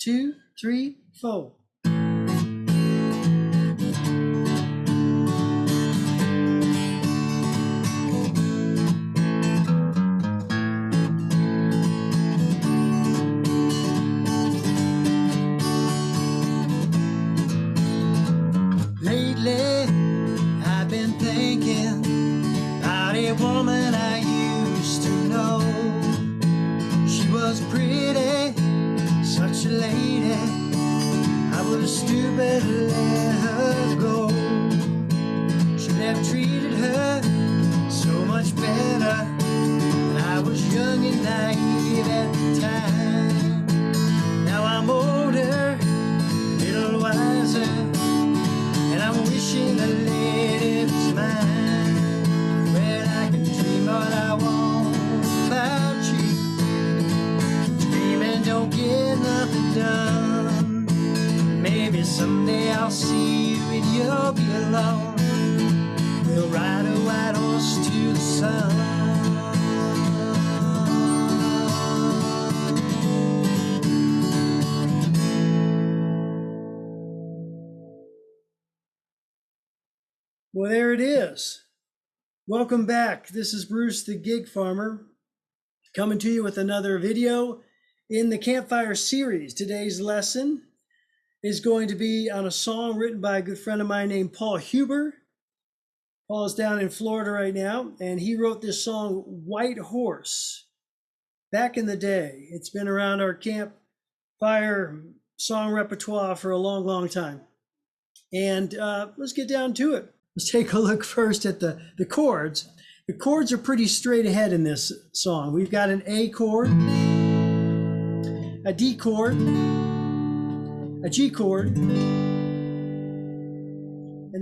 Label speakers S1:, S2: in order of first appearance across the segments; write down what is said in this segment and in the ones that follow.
S1: 2, 3, 4.
S2: Lately, I've been thinking about a woman I used to know. She was pretty, such a lady. I was stupid to let her go. Should have treated her so much better when I was young and naive at the time. Now I'm older, a little wiser, and I'm wishing the lady was mine. Well, I can dream what I want about you. Dreaming don't get nothing done. Maybe someday I'll see you and you'll be alone. We'll ride a white horse to the sun.
S1: Well, there it is. Welcome back. This is Bruce the Gig Farmer coming to you with another video in the Campfire series. Today's lesson is going to be on a song written by a good friend of mine named Paul Hueber. Paul is down in Florida right now, and he wrote this song, White Horse, back in the day. It's been around our campfire song repertoire for a long, long time. And let's get down to it. Let's take a look first at the chords. The chords are pretty straight ahead in this song. We've got an A chord, a D chord, a G chord, and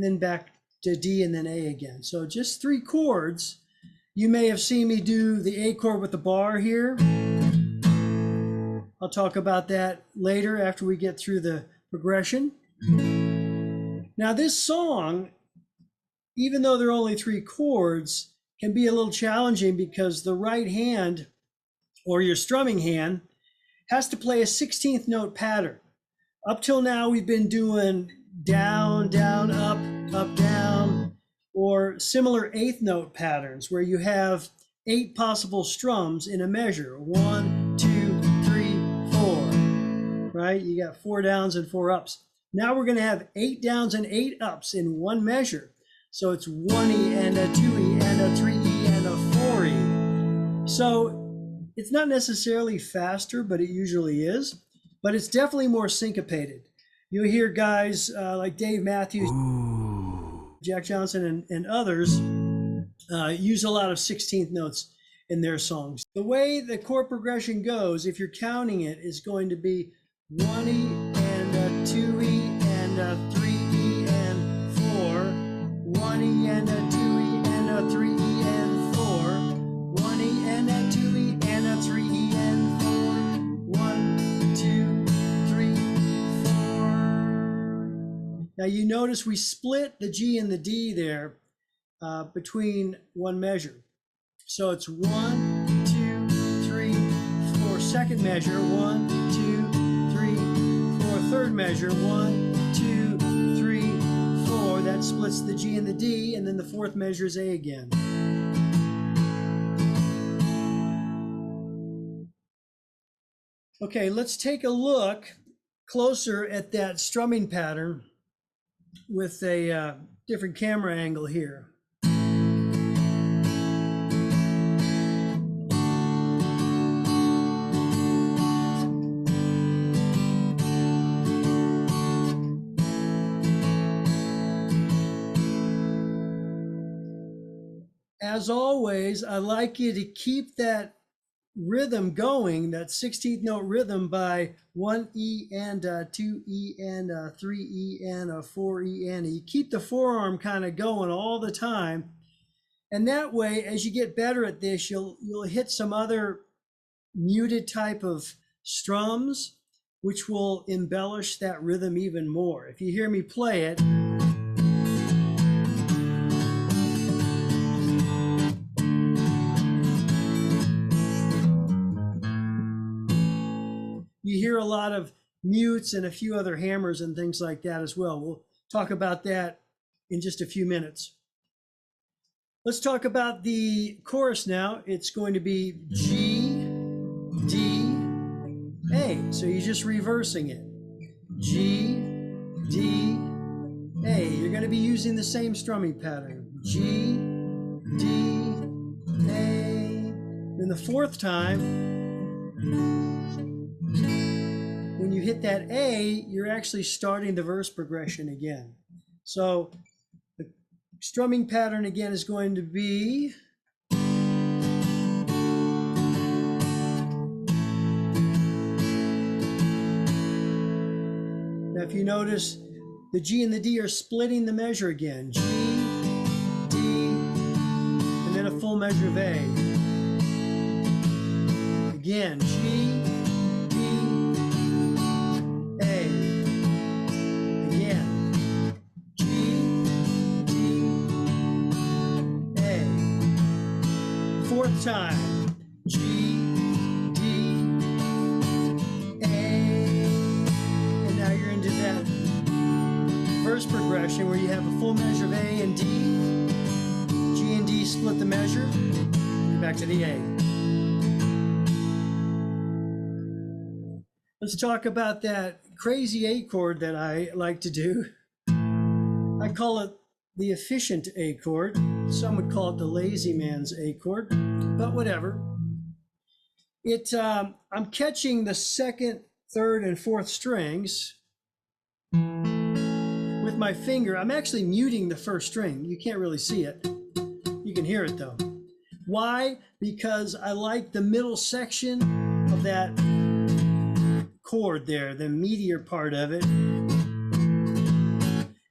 S1: then back to D and then A again. So just 3 chords. You may have seen me do the A chord with the bar here. I'll talk about that later after we get through the progression. Now this song, even though there are only 3 chords, can be a little challenging because the right hand, or your strumming hand, has to play a 16th note pattern. Up till now, we've been doing down, down, up, up, down, or similar 8th note patterns where you have 8 possible strums in a measure. 1, 2, 3, 4, right? You got 4 downs and 4 ups. Now we're going to have 8 downs and 8 ups in one measure. So it's 1E and a 2E and a 3E and a 4E. So it's not necessarily faster, but it usually is. But it's definitely more syncopated. You'll hear guys like Dave Matthews, Jack Johnson, and others use a lot of 16th notes in their songs. The way the chord progression goes, if you're counting it, is going to be 1E and a 2E and a 3E and 4, 1E and a 2E and a 3E and 4, 1E and a 2E and a 3E and 4, 1, 2, 3, 4. Now you notice we split the G and the D there between one measure. So it's 1, 2, 3, 4, second measure, 1, 2, 3, 4, third measure, 1, 2, 3, 4. That splits the G and the D, and then the 4th measure is A again. Okay, let's take a look closer at that strumming pattern with a different camera angle here. As always, I like you to keep that rhythm going, that 16th note rhythm, by 1E and 2E and 3E and 4E and you keep the forearm kind of going all the time. And that way, as you get better at this, you'll hit some other muted type of strums, which will embellish that rhythm even more. If you hear me play it, you hear a lot of mutes and a few other hammers and things like that as well. We'll talk about that in just a few minutes. Let's talk about the chorus now. It's going to be G, D, A. So you're just reversing it. G, D, A. You're going to be using the same strumming pattern. G, D, A. Then the fourth time, when you hit that A, you're actually starting the verse progression again. So the strumming pattern again is going to be now if you notice, the G and the D are splitting the measure again. G, D, and then a full measure of A. Again, G, D, A. Again, G, D, A. Fourth time, G, D, A. And now you're into that verse progression where you have a full measure of A and D. G and D split the measure. Back to the A. Let's talk about that crazy A chord that I like to do. I call it the efficient A chord. Some would call it the lazy man's A chord, but whatever. I'm catching the second, third, and fourth strings with my finger. I'm actually muting the first string. You can't really see it. You can hear it though. Why? Because I like the middle section of that chord there, the meatier part of it.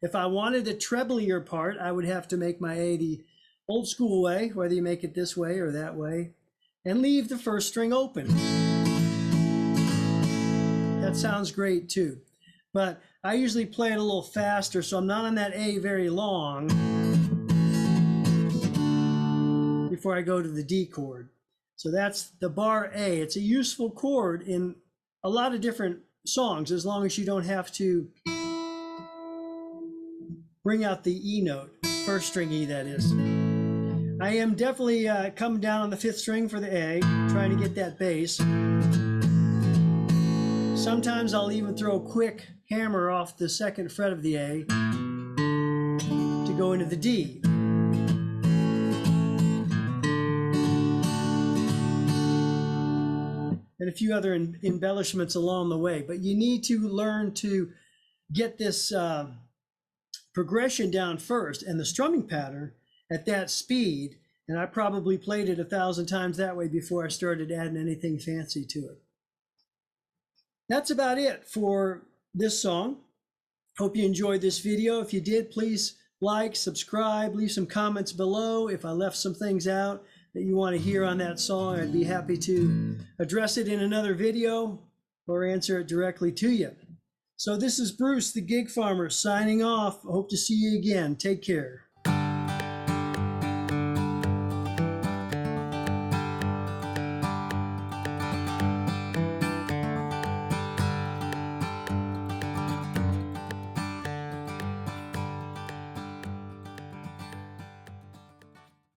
S1: If I wanted the treblier part, I would have to make my A the old school way, whether you make it this way or that way, and leave the first string open. That sounds great too. But I usually play it a little faster, so I'm not on that A very long before I go to the D chord. So that's the bar A. It's a useful chord in a lot of different songs, as long as you don't have to bring out the E note, first string E that is. I am definitely coming down on the fifth string for the A, trying to get that bass. Sometimes I'll even throw a quick hammer off the second fret of the A to go into the D. And a few other embellishments along the way. But you need to learn to get this progression down first and the strumming pattern at that speed. And I probably played it 1,000 times that way before I started adding anything fancy to it. That's about it for this song. Hope you enjoyed this video. If you did, please like, subscribe, leave some comments below. If I left some things out that you want to hear on that song, I'd be happy to address it in another video or answer it directly to you. So this is Bruce, the Gig Farmer, signing off. Hope to see you again. Take care.